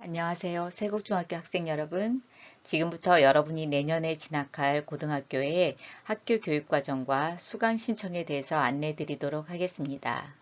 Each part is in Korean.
안녕하세요. 세국중학교 학생 여러분. 지금부터 여러분이 내년에 진학할 고등학교의 학교 교육과정과 수강 신청에 대해서 안내 드리도록 하겠습니다.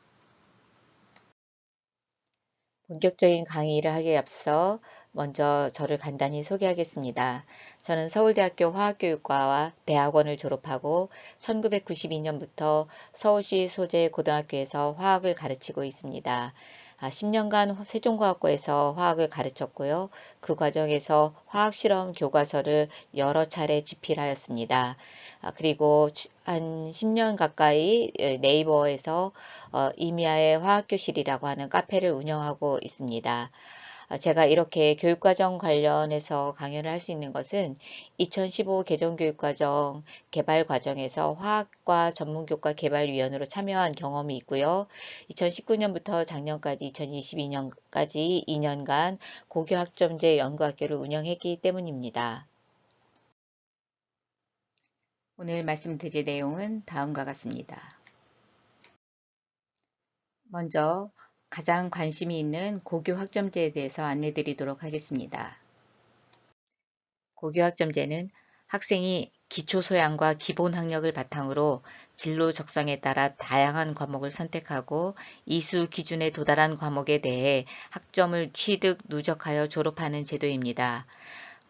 본격적인 강의를 하기에 앞서 먼저 저를 간단히 소개하겠습니다. 저는 서울대학교 화학교육과와 대학원을 졸업하고 1992년부터 서울시 소재 고등학교에서 화학을 가르치고 있습니다. 10년간 세종과학고에서 화학을 가르쳤고요. 그 과정에서 화학실험 교과서를 여러 차례 집필하였습니다. 그리고 한 10년 가까이 네이버에서 이미아의 화학교실이라고 하는 카페를 운영하고 있습니다. 제가 이렇게 교육과정 관련해서 강연을 할 수 있는 것은 2015 개정교육과정 개발 과정에서 화학과 전문교과 개발위원으로 참여한 경험이 있고요. 2019년부터 작년까지 2022년까지 2년간 고교학점제 연구학교를 운영했기 때문입니다. 오늘 말씀드릴 내용은 다음과 같습니다. 먼저 가장 관심이 있는 고교 학점제에 대해서 안내 드리도록 하겠습니다. 고교 학점제는 학생이 기초 소양과 기본 학력을 바탕으로 진로 적성에 따라 다양한 과목을 선택하고 이수 기준에 도달한 과목에 대해 학점을 취득, 누적하여 졸업하는 제도입니다.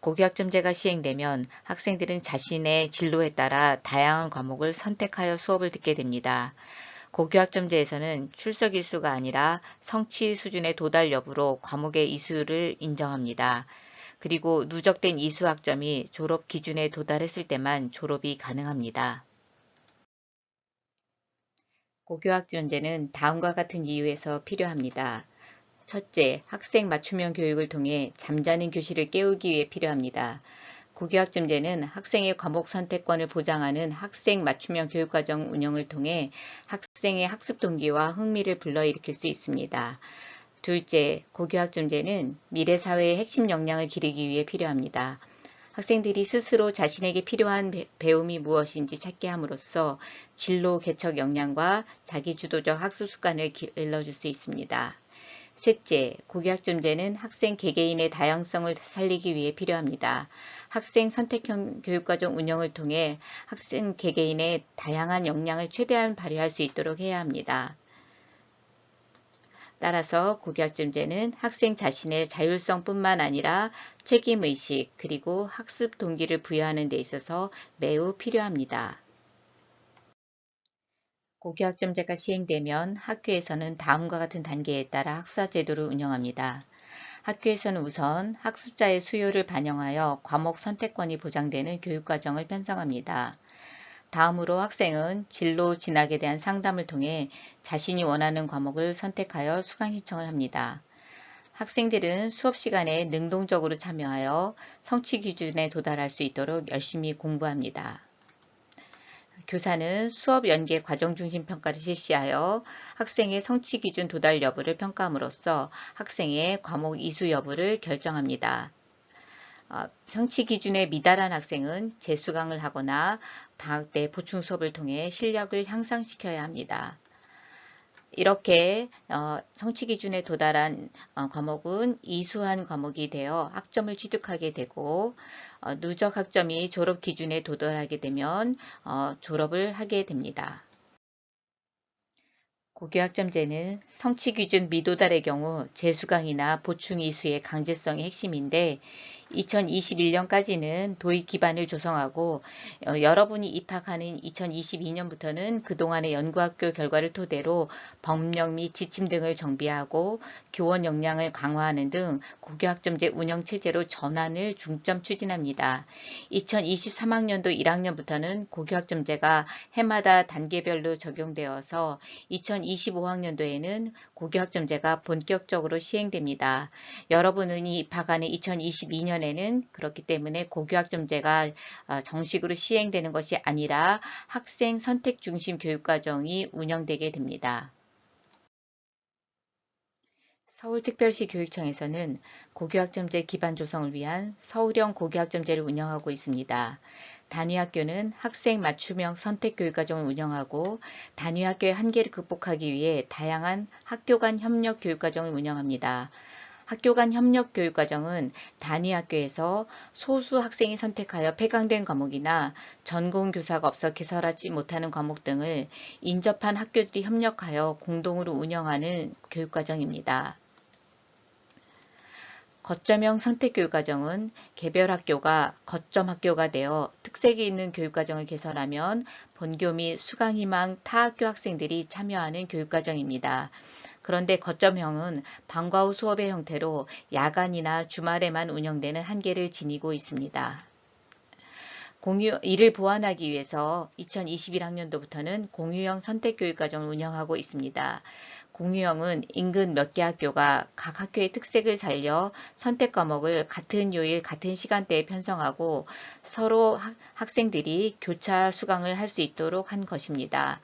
고교학점제가 시행되면 학생들은 자신의 진로에 따라 다양한 과목을 선택하여 수업을 듣게 됩니다. 고교학점제에서는 출석 일수가 아니라 성취 수준의 도달 여부로 과목의 이수를 인정합니다. 그리고 누적된 이수 학점이 졸업 기준에 도달했을 때만 졸업이 가능합니다. 고교학점제는 다음과 같은 이유에서 필요합니다. 첫째, 학생 맞춤형 교육을 통해 잠자는 교실을 깨우기 위해 필요합니다. 고교학점제는 학생의 과목 선택권을 보장하는 학생 맞춤형 교육과정 운영을 통해 학생의 학습 동기와 흥미를 불러일으킬 수 있습니다. 둘째, 고교학점제는 미래 사회의 핵심 역량을 기르기 위해 필요합니다. 학생들이 스스로 자신에게 필요한 배움이 무엇인지 찾게 함으로써 진로 개척 역량과 자기주도적 학습 습관을 길러줄 수 있습니다. 셋째, 고교학점제는 학생 개개인의 다양성을 살리기 위해 필요합니다. 학생 선택형 교육과정 운영을 통해 학생 개개인의 다양한 역량을 최대한 발휘할 수 있도록 해야 합니다. 따라서 고교학점제는 학생 자신의 자율성뿐만 아니라 책임의식 그리고 학습 동기를 부여하는 데 있어서 매우 필요합니다. 고교학점제가 시행되면 학교에서는 다음과 같은 단계에 따라 학사 제도를 운영합니다. 학교에서는 우선 학습자의 수요를 반영하여 과목 선택권이 보장되는 교육과정을 편성합니다. 다음으로 학생은 진로 진학에 대한 상담을 통해 자신이 원하는 과목을 선택하여 수강 신청을 합니다. 학생들은 수업 시간에 능동적으로 참여하여 성취 기준에 도달할 수 있도록 열심히 공부합니다. 교사는 수업 연계 과정 중심 평가를 실시하여 학생의 성취 기준 도달 여부를 평가함으로써 학생의 과목 이수 여부를 결정합니다. 성취 기준에 미달한 학생은 재수강을 하거나 방학 때 보충 수업을 통해 실력을 향상시켜야 합니다. 이렇게 성취 기준에 도달한 과목은 이수한 과목이 되어 학점을 취득하게 되고 누적 학점이 졸업 기준에 도달하게 되면 졸업을 하게 됩니다. 고교학점제는 성취 기준 미도달의 경우 재수강이나 보충 이수의 강제성이 핵심인데 2021년까지는 도입 기반을 조성하고 여러분이 입학하는 2022년부터는 그동안의 연구학교 결과를 토대로 법령 및 지침 등을 정비하고 교원 역량을 강화하는 등 고교학점제 운영체제로 전환을 중점 추진합니다. 2023학년도 1학년부터는 고교학점제가 해마다 단계별로 적용되어서 2025학년도에는 고교학점제가 본격적으로 시행됩니다. 여러분이 입학하는 2022년에는 그렇기 때문에 고교학점제가 정식으로 시행되는 것이 아니라 학생 선택 중심 교육과정이 운영되게 됩니다. 서울특별시 교육청에서는 고교학점제 기반 조성을 위한 서울형 고교학점제를 운영하고 있습니다. 단위학교는 학생 맞춤형 선택교육과정을 운영하고 단위학교의 한계를 극복하기 위해 다양한 학교 간 협력 교육과정을 운영합니다. 학교 간 협력 교육과정은 단위 학교에서 소수 학생이 선택하여 폐강된 과목이나 전공 교사가 없어 개설하지 못하는 과목 등을 인접한 학교들이 협력하여 공동으로 운영하는 교육과정입니다. 거점형 선택교육과정은 개별 학교가 거점 학교가 되어 특색이 있는 교육과정을 개설하면 본교 및 수강희망 타학교 학생들이 참여하는 교육과정입니다. 그런데 거점형은 방과 후 수업의 형태로 야간이나 주말에만 운영되는 한계를 지니고 있습니다. 이를 보완하기 위해서 2021학년도부터는 공유형 선택교육과정을 운영하고 있습니다. 공유형은 인근 몇 개 학교가 각 학교의 특색을 살려 선택 과목을 같은 요일 같은 시간대에 편성하고 서로 학생들이 교차 수강을 할 수 있도록 한 것입니다.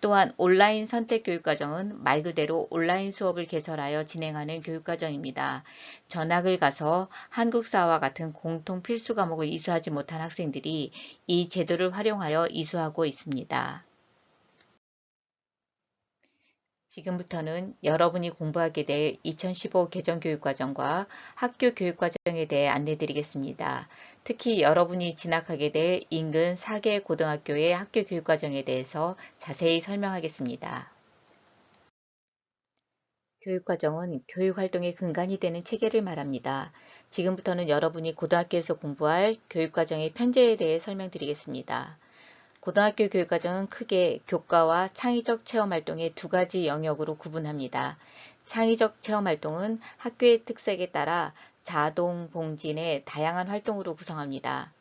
또한 온라인 선택교육과정은 말 그대로 온라인 수업을 개설하여 진행하는 교육과정입니다. 전학을 가서 한국사와 같은 공통 필수 과목을 이수하지 못한 학생들이 이 제도를 활용하여 이수하고 있습니다. 지금부터는 여러분이 공부하게 될 2015 개정교육과정과 학교 교육과정에 대해 안내드리겠습니다. 특히 여러분이 진학하게 될 인근 4개 고등학교의 학교 교육과정에 대해서 자세히 설명하겠습니다. 교육과정은 교육활동의 근간이 되는 체계를 말합니다. 지금부터는 여러분이 고등학교에서 공부할 교육과정의 편제에 대해 설명드리겠습니다. 고등학교 교육과정은 크게 교과와 창의적 체험활동의 두 가지 영역으로 구분합니다. 창의적 체험활동은 학교의 특색에 따라 자동, 봉진의 다양한 활동으로 구성합니다.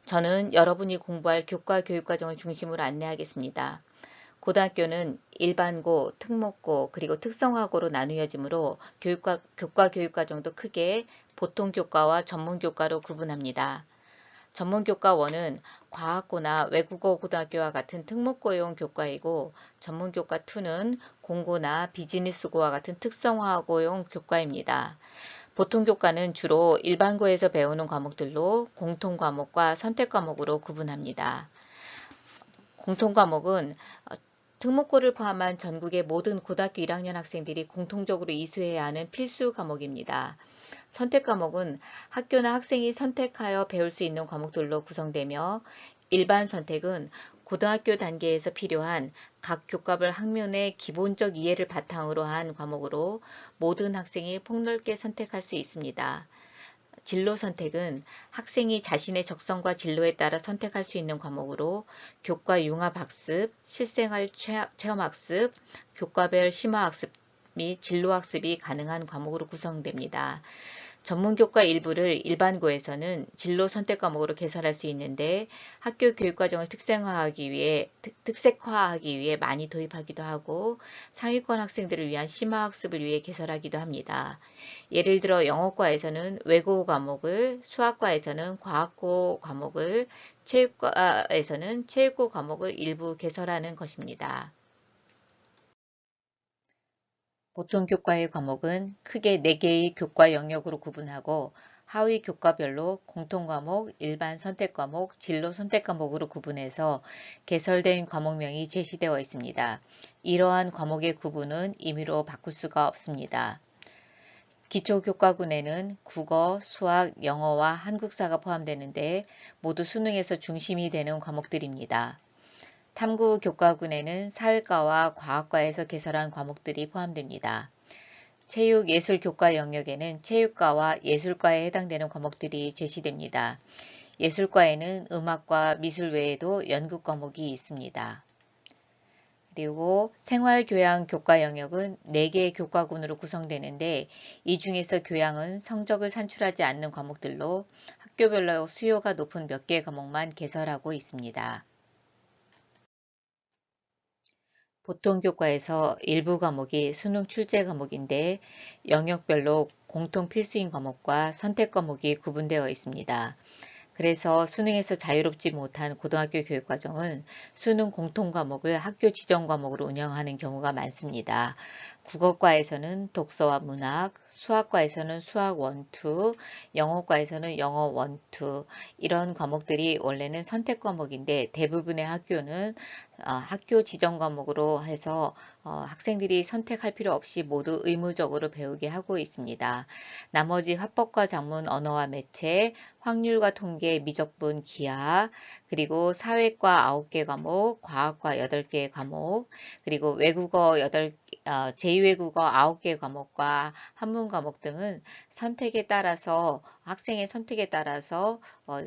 저는 여러분이 공부할 교과 교육과정을 중심으로 안내하겠습니다. 고등학교는 일반고, 특목고, 그리고 특성화고로 나누어지므로 교과 교육과정도 크게 보통교과와 전문교과로 구분합니다. 전문교과1은 과학고나 외국어 고등학교와 같은 특목고용 교과이고 전문교과2는 공고나 비즈니스고와 같은 특성화고용 교과입니다. 보통교과는 주로 일반고에서 배우는 과목들로 공통과목과 선택과목으로 구분합니다. 공통과목은 특목고를 포함한 전국의 모든 고등학교 1학년 학생들이 공통적으로 이수해야 하는 필수 과목입니다. 선택과목은 학교나 학생이 선택하여 배울 수 있는 과목들로 구성되며 일반 선택은 고등학교 단계에서 필요한 각 교과별 학문의 기본적 이해를 바탕으로 한 과목으로 모든 학생이 폭넓게 선택할 수 있습니다. 진로 선택은 학생이 자신의 적성과 진로에 따라 선택할 수 있는 과목으로 교과 융합학습, 실생활 체험학습, 교과별 심화학습 및 진로학습이 가능한 과목으로 구성됩니다. 전문교과 일부를 일반고에서는 진로 선택 과목으로 개설할 수 있는데 학교 교육과정을 특색화하기 위해 많이 도입하기도 하고 상위권 학생들을 위한 심화학습을 위해 개설하기도 합니다. 예를 들어 영어과에서는 외국어 과목을, 수학과에서는 과학고 과목을, 체육과에서는 체육고 과목을 일부 개설하는 것입니다. 보통 교과의 과목은 크게 4개의 교과 영역으로 구분하고 하위 교과별로 공통과목, 일반 선택과목, 진로 선택과목으로 구분해서 개설된 과목명이 제시되어 있습니다. 이러한 과목의 구분은 임의로 바꿀 수가 없습니다. 기초교과군에는 국어, 수학, 영어와 한국사가 포함되는데 모두 수능에서 중심이 되는 과목들입니다. 탐구 교과군에는 사회과와 과학과에서 개설한 과목들이 포함됩니다. 체육 예술 교과 영역에는 체육과와 예술과에 해당되는 과목들이 제시됩니다. 예술과에는 음악과 미술 외에도 연극 과목이 있습니다. 그리고 생활교양 교과 영역은 4개의 교과군으로 구성되는데 이 중에서 교양은 성적을 산출하지 않는 과목들로 학교별로 수요가 높은 몇 개의 과목만 개설하고 있습니다. 보통 교과에서 일부 과목이 수능 출제 과목인데 영역별로 공통 필수인 과목과 선택 과목이 구분되어 있습니다. 그래서 수능에서 자유롭지 못한 고등학교 교육과정은 수능 공통 과목을 학교 지정 과목으로 운영하는 경우가 많습니다. 국어과에서는 독서와 문학, 수학과에서는 수학 1, 2, 영어과에서는 영어 1, 2 이런 과목들이 원래는 선택 과목인데 대부분의 학교는 학교 지정 과목으로 해서 학생들이 선택할 필요 없이 모두 의무적으로 배우게 하고 있습니다. 나머지 화법과 작문, 언어와 매체, 확률과 통계, 미적분, 기하, 그리고 사회과 9개 과목, 과학과 8개 과목, 그리고 외국어 제2외국어 9개 과목과 한문 과목 등은 선택에 따라서 학생의 선택에 따라서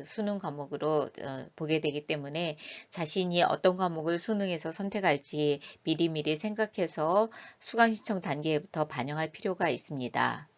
수능 과목으로 보게 되기 때문에 자신이 어떤 과목을 수능에서 선택할지 미리미리 생각해서 수강 신청 단계부터 반영할 필요가 있습니다.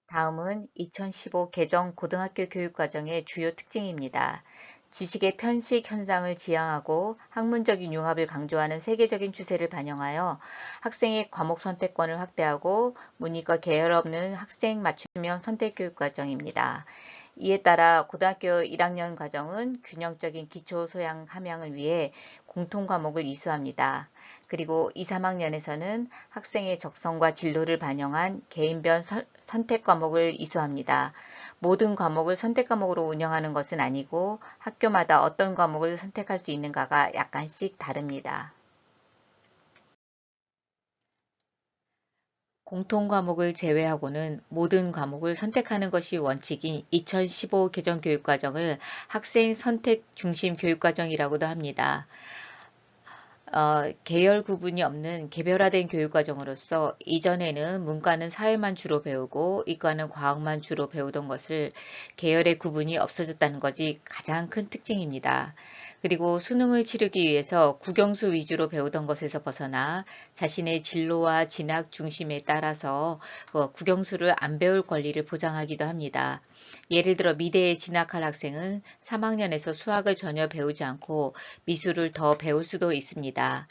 다음은 2015 개정 고등학교 교육과정의 주요 특징입니다. 지식의 편식 현상을 지향하고 학문적인 융합을 강조하는 세계적인 추세를 반영하여 학생의 과목 선택권을 확대하고 문이과 계열 없는 학생 맞춤형 선택 교육 과정입니다. 이에 따라 고등학교 1학년 과정은 균형적인 기초 소양 함양을 위해 공통 과목을 이수합니다. 그리고 2, 3학년에서는 학생의 적성과 진로를 반영한 개인별 선택 과목을 이수합니다. 모든 과목을 선택 과목으로 운영하는 것은 아니고 학교마다 어떤 과목을 선택할 수 있는가가 약간씩 다릅니다. 공통 과목을 제외하고는 모든 과목을 선택하는 것이 원칙인 2015 개정 교육과정을 학생 선택 중심 교육과정이라고도 합니다. 계열 구분이 없는 개별화된 교육과정으로서 이전에는 문과는 사회만 주로 배우고 이과는 과학만 주로 배우던 것을 계열의 구분이 없어졌다는 것이 가장 큰 특징입니다. 그리고 수능을 치르기 위해서 국영수 위주로 배우던 것에서 벗어나 자신의 진로와 진학 중심에 따라서 국영수를 안 배울 권리를 보장하기도 합니다. 예를 들어 미대에 진학할 학생은 3학년에서 수학을 전혀 배우지 않고 미술을 더 배울 수도 있습니다.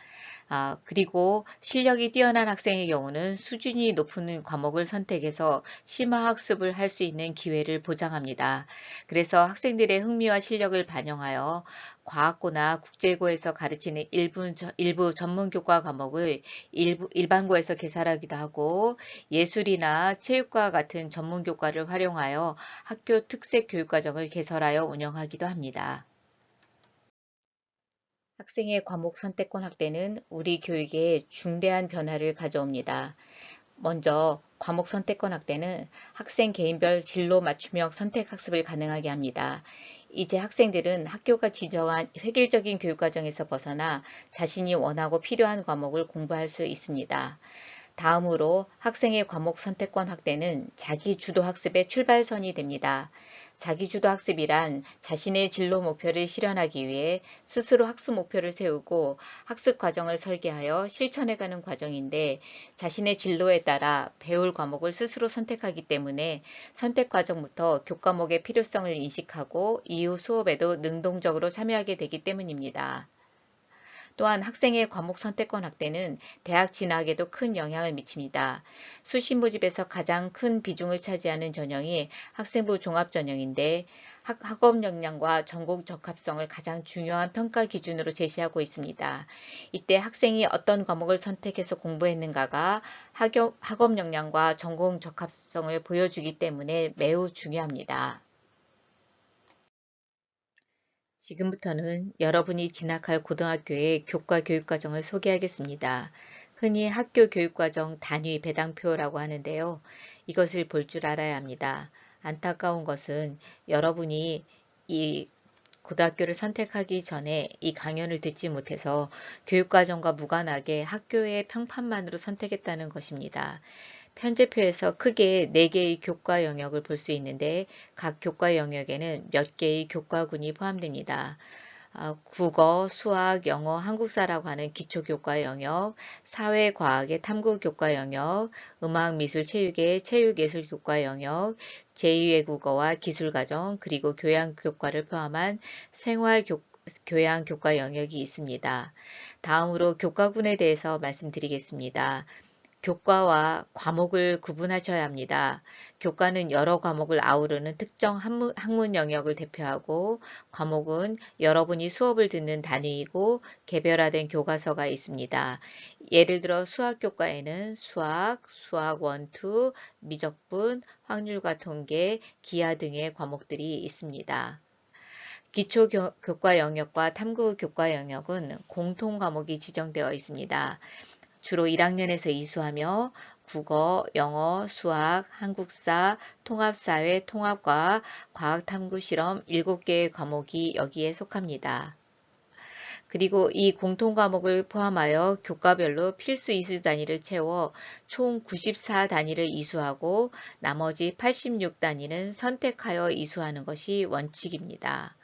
그리고 실력이 뛰어난 학생의 경우는 수준이 높은 과목을 선택해서 심화학습을 할 수 있는 기회를 보장합니다. 그래서 학생들의 흥미와 실력을 반영하여 과학고나 국제고에서 가르치는 일부 전문교과 과목을 일반고에서 개설하기도 하고 예술이나 체육과 같은 전문교과를 활용하여 학교 특색 교육과정을 개설하여 운영하기도 합니다. 학생의 과목 선택권 확대는 우리 교육에 중대한 변화를 가져옵니다. 먼저 과목 선택권 확대는 학생 개인별 진로 맞춤형 선택 학습을 가능하게 합니다. 이제 학생들은 학교가 지정한 획일적인 교육과정에서 벗어나 자신이 원하고 필요한 과목을 공부할 수 있습니다. 다음으로 학생의 과목 선택권 확대는 자기주도 학습의 출발선이 됩니다. 자기주도 학습이란 자신의 진로 목표를 실현하기 위해 스스로 학습 목표를 세우고 학습 과정을 설계하여 실천해가는 과정인데 자신의 진로에 따라 배울 과목을 스스로 선택하기 때문에 선택 과정부터 교과목의 필요성을 인식하고 이후 수업에도 능동적으로 참여하게 되기 때문입니다. 또한 학생의 과목 선택권 확대는 대학 진학에도 큰 영향을 미칩니다. 수시 모집에서 가장 큰 비중을 차지하는 전형이 학생부 종합전형인데 학업 역량과 전공 적합성을 가장 중요한 평가 기준으로 제시하고 있습니다. 이때 학생이 어떤 과목을 선택해서 공부했는가가 학업 역량과 전공 적합성을 보여주기 때문에 매우 중요합니다. 지금부터는 여러분이 진학할 고등학교의 교과 교육과정을 소개하겠습니다. 흔히 학교 교육과정 단위 배당표라고 하는데요. 이것을 볼 줄 알아야 합니다. 안타까운 것은 여러분이 이 고등학교를 선택하기 전에 이 강연을 듣지 못해서 교육과정과 무관하게 학교의 평판만으로 선택했다는 것입니다. 편제표에서 크게 4개의 교과 영역을 볼 수 있는데 각 교과 영역에는 몇 개의 교과군이 포함됩니다. 국어, 수학, 영어, 한국사라고 하는 기초교과 영역, 사회과학의 탐구교과 영역, 음악, 미술, 체육의 체육예술교과 영역, 제2외국어와 기술과정, 그리고 교양교과를 포함한 생활교양교과 영역이 있습니다. 다음으로 교과군에 대해서 말씀드리겠습니다. 교과와 과목을 구분하셔야 합니다. 교과는 여러 과목을 아우르는 특정 학문 영역을 대표하고 과목은 여러분이 수업을 듣는 단위이고 개별화된 교과서가 있습니다. 예를 들어 수학교과에는 수학 1, 2, 미적분, 확률과 통계, 기하 등의 과목들이 있습니다. 기초 교과 영역과 탐구 교과 영역은 공통 과목이 지정되어 있습니다. 주로 1학년에서 이수하며 국어, 영어, 수학, 한국사, 통합사회, 통합과학, 과학탐구 실험 7개의 과목이 여기에 속합니다. 그리고 이 공통 과목을 포함하여 교과별로 필수 이수 단위를 채워 총 94단위를 이수하고 나머지 86단위는 선택하여 이수하는 것이 원칙입니다.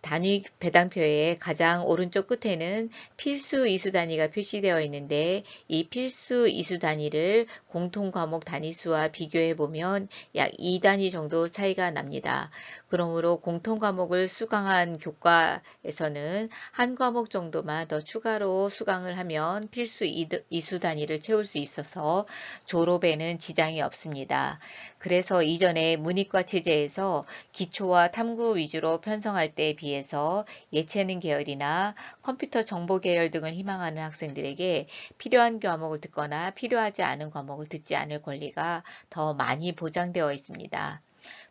단위 배당표의 가장 오른쪽 끝에는 필수 이수 단위가 표시되어 있는데 이 필수 이수 단위를 공통 과목 단위수와 비교해 보면 약 2단위 정도 차이가 납니다. 그러므로 공통 과목을 수강한 교과에서는 한 과목 정도만 더 추가로 수강을 하면 필수 이수 단위를 채울 수 있어서 졸업에는 지장이 없습니다. 그래서 이전에 문이과 체제에서 기초와 탐구 위주로 편성할 때에 비해서 예체능 계열이나 컴퓨터 정보 계열 등을 희망하는 학생들에게 필요한 과목을 듣거나 필요하지 않은 과목을 듣지 않을 권리가 더 많이 보장되어 있습니다.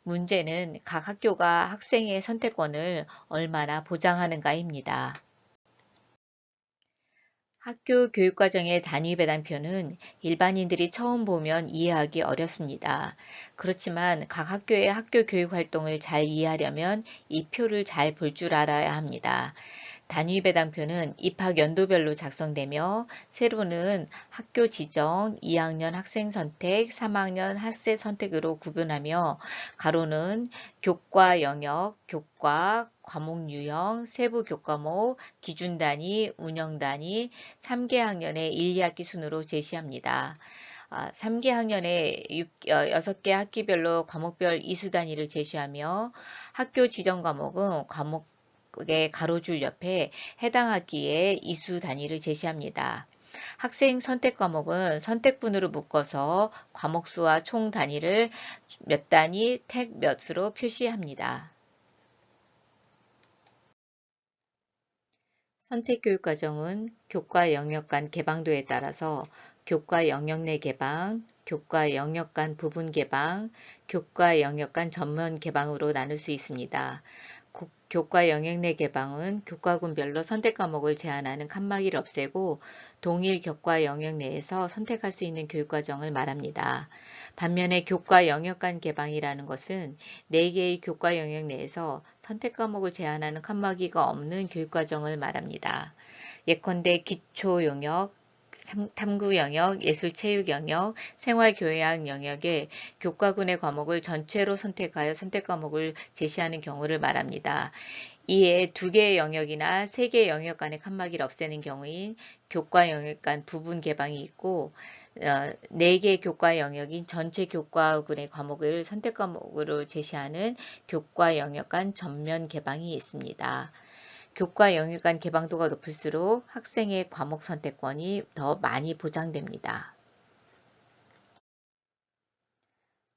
문제는 각 학교가 학생의 선택권을 얼마나 보장하는가입니다. 학교 교육과정의 단위 배당표는 일반인들이 처음 보면 이해하기 어렵습니다. 그렇지만 각 학교의 학교 교육 활동을 잘 이해하려면 이 표를 잘 볼 줄 알아야 합니다. 단위 배당표는 입학 연도별로 작성되며 세로는 학교 지정, 2학년 학생 선택, 3학년 학생 선택으로 구분하며 가로는 교과 영역, 교과, 과목 유형, 세부 교과목, 기준 단위, 운영 단위, 3개 학년의 1, 2학기 순으로 제시합니다. 3개 학년의 6개 학기별로 과목별 이수 단위를 제시하며 학교 지정 과목은 과목의 가로줄 옆에 해당 학기의 이수 단위를 제시합니다. 학생 선택 과목은 선택분으로 묶어서 과목수와 총 단위를 몇 단위, 택 몇으로 표시합니다. 선택교육과정은 교과 영역 간 개방도에 따라서 교과 영역 내 개방, 교과 영역 간 부분 개방, 교과 영역 간 전면 개방으로 나눌 수 있습니다. 교과 영역 내 개방은 교과군별로 선택 과목을 제한하는 칸막이를 없애고 동일 교과 영역 내에서 선택할 수 있는 교육과정을 말합니다. 반면에 교과 영역 간 개방이라는 것은 4개의 교과 영역 내에서 선택 과목을 제한하는 칸막이가 없는 교육과정을 말합니다. 예컨대 기초 영역, 탐구 영역, 예술-체육 영역, 생활교양 영역에 교과군의 과목을 전체로 선택하여 선택 과목을 제시하는 경우를 말합니다. 이에 2개의 영역이나 3개의 영역 간의 칸막이를 없애는 경우인 교과 영역 간 부분 개방이 있고 4개의 교과 영역인 전체 교과군의 과목을 선택 과목으로 제시하는 교과 영역 간 전면 개방이 있습니다. 교과 영역 간 개방도가 높을수록 학생의 과목 선택권이 더 많이 보장됩니다.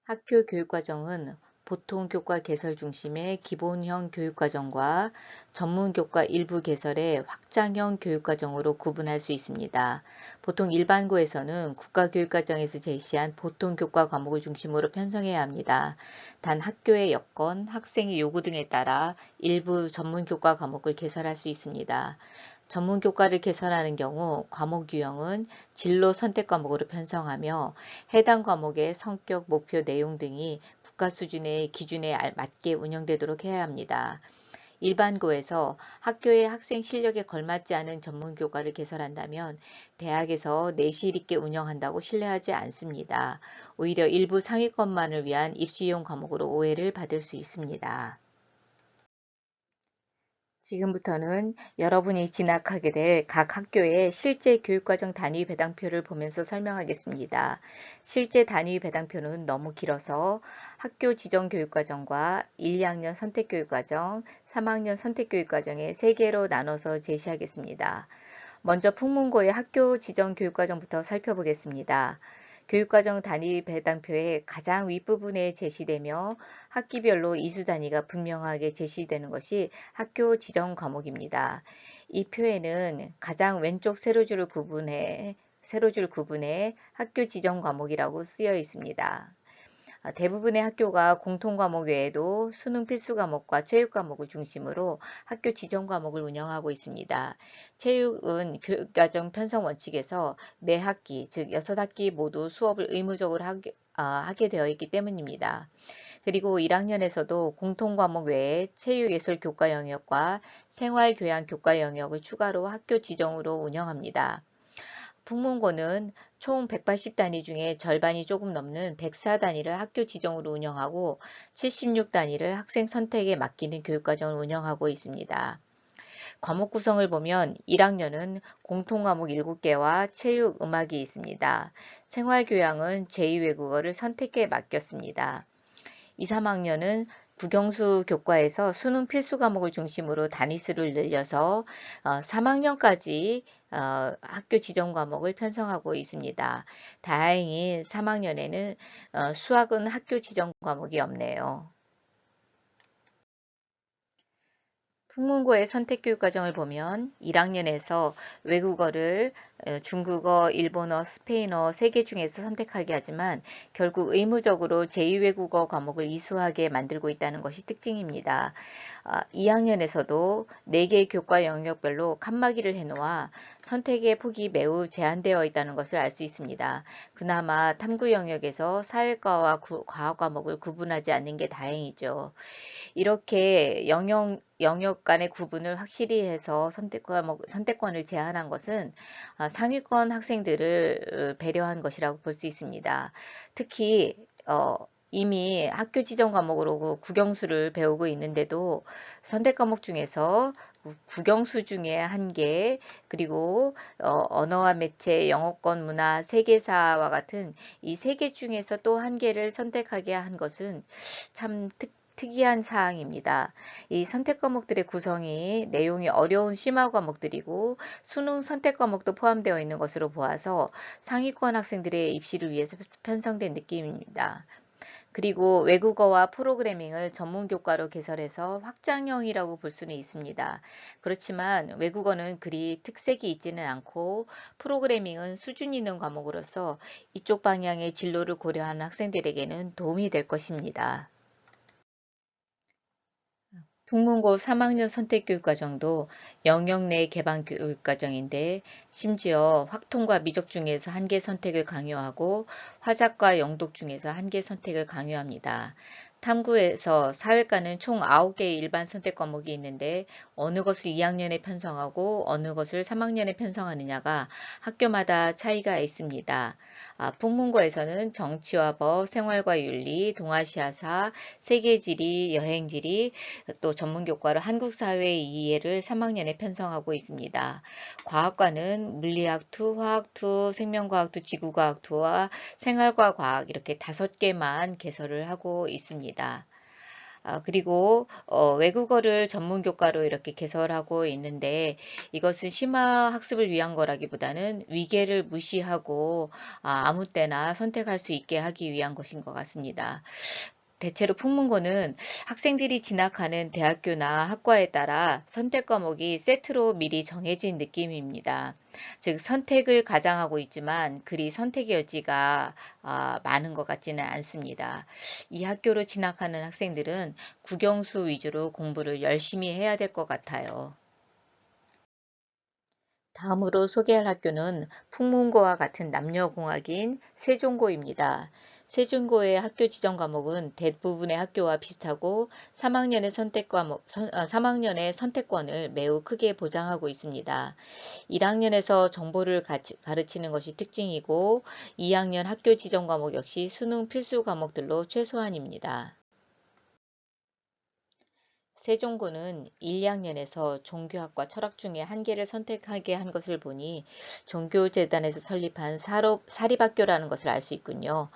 학교 교육과정은 보통 교과 개설 중심의 기본형 교육과정과 전문 교과 일부 개설의 확장형 교육과정으로 구분할 수 있습니다. 보통 일반고에서는 국가교육과정에서 제시한 보통 교과 과목을 중심으로 편성해야 합니다. 단 학교의 여건, 학생의 요구 등에 따라 일부 전문 교과 과목을 개설할 수 있습니다. 전문 교과를 개설하는 경우 과목 유형은 진로 선택 과목으로 편성하며 해당 과목의 성격, 목표, 내용 등이 국가 수준의 기준에 맞게 운영되도록 해야 합니다. 일반고에서 학교의 학생 실력에 걸맞지 않은 전문 교과를 개설한다면 대학에서 내실 있게 운영한다고 신뢰하지 않습니다. 오히려 일부 상위권만을 위한 입시용 과목으로 오해를 받을 수 있습니다. 지금부터는 여러분이 진학하게 될 각 학교의 실제 교육과정 단위 배당표를 보면서 설명하겠습니다. 실제 단위 배당표는 너무 길어서 학교 지정 교육과정과 1, 2학년 선택교육과정, 3학년 선택교육과정의 3개로 나눠서 제시하겠습니다. 먼저 풍문고의 학교 지정 교육과정부터 살펴보겠습니다. 교육과정 단위 배당표의 가장 윗부분에 제시되며 학기별로 이수 단위가 분명하게 제시되는 것이 학교 지정 과목입니다. 이 표에는 가장 왼쪽 세로줄 구분에 학교 지정 과목이라고 쓰여 있습니다. 대부분의 학교가 공통 과목 외에도 수능 필수 과목과 체육 과목을 중심으로 학교 지정 과목을 운영하고 있습니다. 체육은 교육과정 편성 원칙에서 매 학기, 즉 6학기 모두 수업을 의무적으로 하게 되어 있기 때문입니다. 그리고 1학년에서도 공통 과목 외에 체육예술 교과 영역과 생활교양 교과 영역을 추가로 학교 지정으로 운영합니다. 풍문고는 총 180단위 중에 절반이 조금 넘는 104단위를 학교 지정으로 운영하고 76단위를 학생 선택에 맡기는 교육과정을 운영하고 있습니다. 과목 구성을 보면 1학년은 공통과목 7개와 체육, 음악이 있습니다. 생활교양은 제2외국어를 선택에 맡겼습니다. 2, 3학년은 국영수 교과에서 수능 필수 과목을 중심으로 단위수를 늘려서 3학년까지 학교 지정 과목을 편성하고 있습니다. 다행히 3학년에는 수학은 학교 지정 과목이 없네요. 풍문고의 선택교육 과정을 보면 1학년에서 외국어를 중국어, 일본어, 스페인어 3개 중에서 선택하게 하지만 결국 의무적으로 제2외국어 과목을 이수하게 만들고 있다는 것이 특징입니다. 2학년에서도 4개의 교과 영역별로 칸막이를 해놓아 선택의 폭이 매우 제한되어 있다는 것을 알 수 있습니다. 그나마 탐구 영역에서 사회과와 과학 과목을 구분하지 않는 게 다행이죠. 이렇게 영역 간의 구분을 확실히 해서 선택권을 제한한 것은 상위권 학생들을 배려한 것이라고 볼 수 있습니다. 특히 이미 학교 지정 과목으로 국영수를 배우고 있는데도 선택 과목 중에서 국영수 중에 1개, 그리고 언어와 매체, 영어권, 문화, 세계사와 같은 이 3개 중에서 또 1개를 선택하게 한 것은 참 특이한 사항입니다. 이 선택 과목들의 구성이 내용이 어려운 심화 과목들이고 수능 선택 과목도 포함되어 있는 것으로 보아서 상위권 학생들의 입시를 위해서 편성된 느낌입니다. 그리고 외국어와 프로그래밍을 전문 교과로 개설해서 확장형이라고 볼 수는 있습니다. 그렇지만 외국어는 그리 특색이 있지는 않고 프로그래밍은 수준 있는 과목으로서 이쪽 방향의 진로를 고려하는 학생들에게는 도움이 될 것입니다. 풍문고 3학년 선택교육과정도 영역 내 개방 교육과정인데 심지어 확통과 미적 중에서 1개 선택을 강요하고 화작과 영독 중에서 1개 선택을 강요합니다. 탐구에서 사회과는 총 9개의 일반 선택 과목이 있는데 어느 것을 2학년에 편성하고 어느 것을 3학년에 편성하느냐가 학교마다 차이가 있습니다. 풍문고에서는 정치와 법, 생활과 윤리, 동아시아사, 세계지리, 여행지리, 또 전문교과로 한국사회의 이해를 3학년에 편성하고 있습니다. 과학과는 물리학2, 화학2, 생명과학2, 지구과학2와 생활과 과학 이렇게 5개만 개설을 하고 있습니다. 그리고 외국어를 전문교과로 이렇게 개설하고 있는데 이것은 심화 학습을 위한 거라기보다는 위계를 무시하고 아무 때나 선택할 수 있게 하기 위한 것인 것 같습니다. 대체로 풍문고는 학생들이 진학하는 대학교나 학과에 따라 선택 과목이 세트로 미리 정해진 느낌입니다. 즉 선택을 가장하고 있지만 그리 선택의 여지가 많은 것 같지는 않습니다. 이 학교로 진학하는 학생들은 국영수 위주로 공부를 열심히 해야 될 것 같아요. 다음으로 소개할 학교는 풍문고와 같은 남녀공학인 세종고입니다. 세종고의 학교 지정 과목은 대부분의 학교와 비슷하고 3학년의 선택권을 매우 크게 보장하고 있습니다. 1학년에서 정보를 가르치는 것이 특징이고 2학년 학교 지정 과목 역시 수능 필수 과목들로 최소한입니다. 세종고는 1, 2학년에서 종교학과 철학 중에 1개를 선택하게 한 것을 보니 종교재단에서 설립한 사립학교라는 것을 알 수 있군요.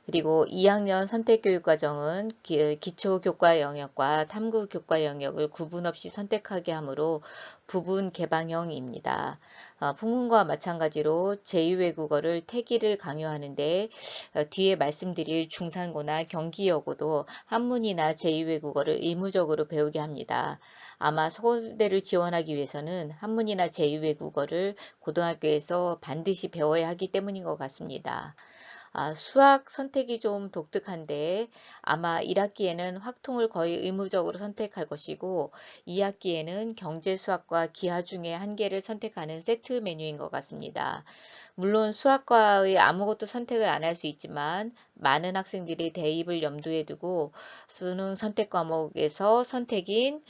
그리고 2학년 선택교육과정은 기초교과 영역과 탐구교과 영역을 구분 없이 선택하게 하므로 부분 개방형입니다. 풍문과 마찬가지로 제2외국어를 태기를 강요하는데 뒤에 말씀드릴 중산고나 경기여고도 한문이나 제2외국어를 의무적으로 배우게 합니다. 아마 서울대를 지원하기 위해서는 한문이나 제2외국어를 고등학교에서 반드시 배워야 하기 때문인 것 같습니다. 수학 선택이 좀 독특한데 아마 1학기에는 확통을 거의 의무적으로 선택할 것이고 2학기에는 경제 수학과 기하 중에 한 개를 선택하는 세트 메뉴인 것 같습니다. 물론 수학과의 아무것도 선택을 안 할 수 있지만 많은 학생들이 대입을 염두에 두고 수능 선택 과목에서 선택인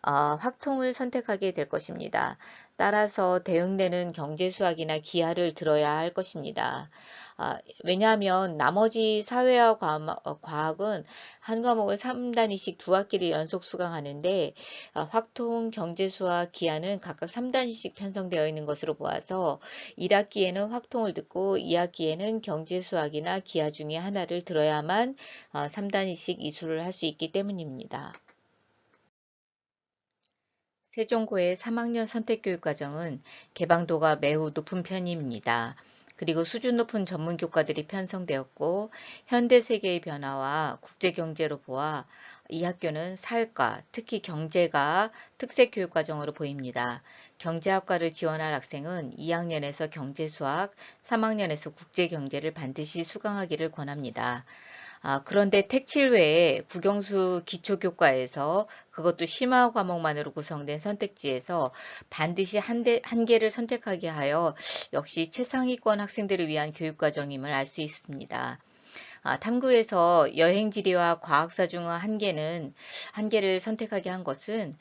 확통을 선택하게 될 것입니다. 따라서 대응되는 경제 수학이나 기하를 들어야 할 것입니다. 왜냐하면 나머지 사회와 과학은 한 과목을 3단위씩 두 학기를 연속 수강하는데 확통, 경제 수학, 기하는 각각 3단위씩 편성되어 있는 것으로 보아서 1학기에는 확통을 듣고 2학기에는 경제 수학이나 기하 중에 하나를 들어야만 3단위씩 이수를 할 수 있기 때문입니다. 세종고의 3학년 선택교육과정은 개방도가 매우 높은 편입니다. 그리고 수준 높은 전문 교과들이 편성되었고 현대 세계의 변화와 국제경제로 보아 이 학교는 사회과, 특히 경제가 특색 교육과정으로 보입니다. 경제학과를 지원할 학생은 2학년에서 경제수학, 3학년에서 국제경제를 반드시 수강하기를 권합니다. 그런데 택칠 외에 국영수 기초교과에서 그것도 심화 과목만으로 구성된 선택지에서 반드시 한 개를 선택하게 하여 역시 최상위권 학생들을 위한 교육과정임을 알 수 있습니다. 탐구에서 여행지리와 과학사 중 한 개를 선택하게 한 것은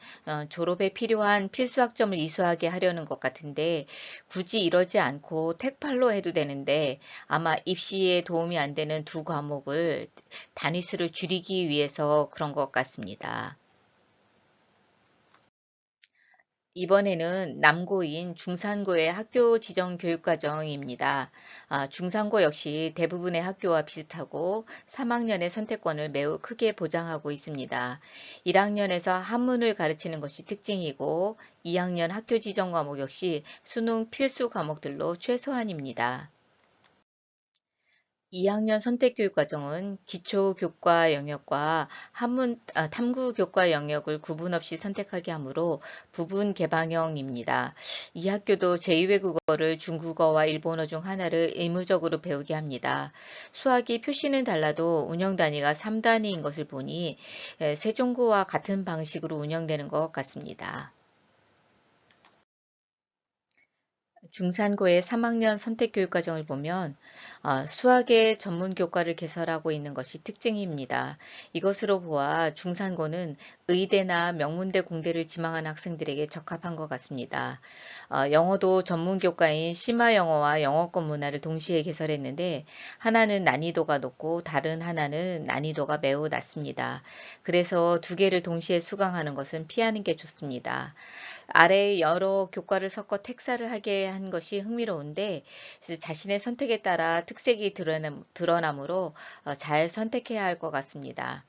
졸업에 필요한 필수 학점을 이수하게 하려는 것 같은데 굳이 이러지 않고 택팔로 해도 되는데 아마 입시에 도움이 안 되는 두 과목을 단위수를 줄이기 위해서 그런 것 같습니다. 이번에는 남고인 중산고의 학교 지정 교육과정입니다. 중산고 역시 대부분의 학교와 비슷하고 3학년의 선택권을 매우 크게 보장하고 있습니다. 1학년에서 한문을 가르치는 것이 특징이고 2학년 학교 지정 과목 역시 수능 필수 과목들로 최소한입니다. 2학년 선택교육과정은 기초교과 영역과 탐구교과 영역을 구분 없이 선택하게 하므로 부분 개방형입니다. 이 학교도 제2외국어를 중국어와 일본어 중 하나를 의무적으로 배우게 합니다. 수학이 표시는 달라도 운영 단위가 3단위인 것을 보니 세종고와 같은 방식으로 운영되는 것 같습니다. 중산고의 3학년 선택교육과정을 보면 수학의 전문 교과를 개설하고 있는 것이 특징입니다. 이것으로 보아 중산고는 의대나 명문대 공대를 지망하는 학생들에게 적합한 것 같습니다. 영어도 전문 교과인 심화영어와 영어권 문화를 동시에 개설했는데 하나는 난이도가 높고 다른 하나는 난이도가 매우 낮습니다. 그래서 두 개를 동시에 수강하는 것은 피하는 게 좋습니다. 아래 여러 교과를 섞어 택사를 하게 한 것이 흥미로운데 자신의 선택에 따라 특색이 드러나므로 잘 선택해야 할 것 같습니다.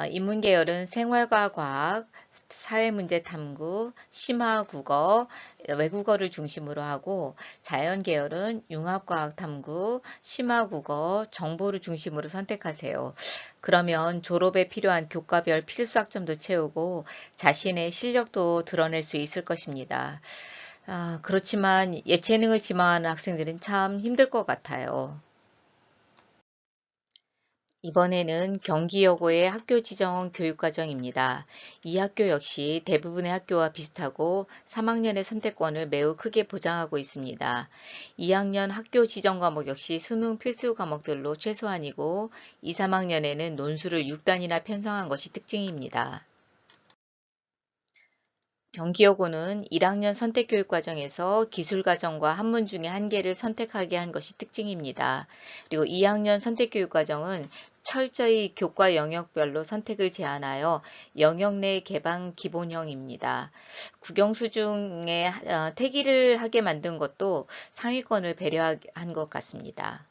인문계열은 생활과 과학, 사회문제 탐구, 심화국어, 외국어를 중심으로 하고 자연계열은 융합과학 탐구, 심화국어, 정보를 중심으로 선택하세요. 그러면 졸업에 필요한 교과별 필수학점도 채우고 자신의 실력도 드러낼 수 있을 것입니다. 그렇지만 예체능을 지망하는 학생들은 참 힘들 것 같아요. 이번에는 경기여고의 학교 지정 교육과정입니다. 이 학교 역시 대부분의 학교와 비슷하고 3학년의 선택권을 매우 크게 보장하고 있습니다. 2학년 학교 지정 과목 역시 수능 필수 과목들로 최소한이고 2, 3학년에는 논술을 6단이나 편성한 것이 특징입니다. 경기여고는 1학년 선택교육과정에서 기술과정과 한문 중에 한 개를 선택하게 한 것이 특징입니다. 그리고 2학년 선택교육과정은 철저히 교과 영역별로 선택을 제한하여 영역 내 개방 기본형입니다. 국영수 중에 태기를 하게 만든 것도 상위권을 배려한 것 같습니다.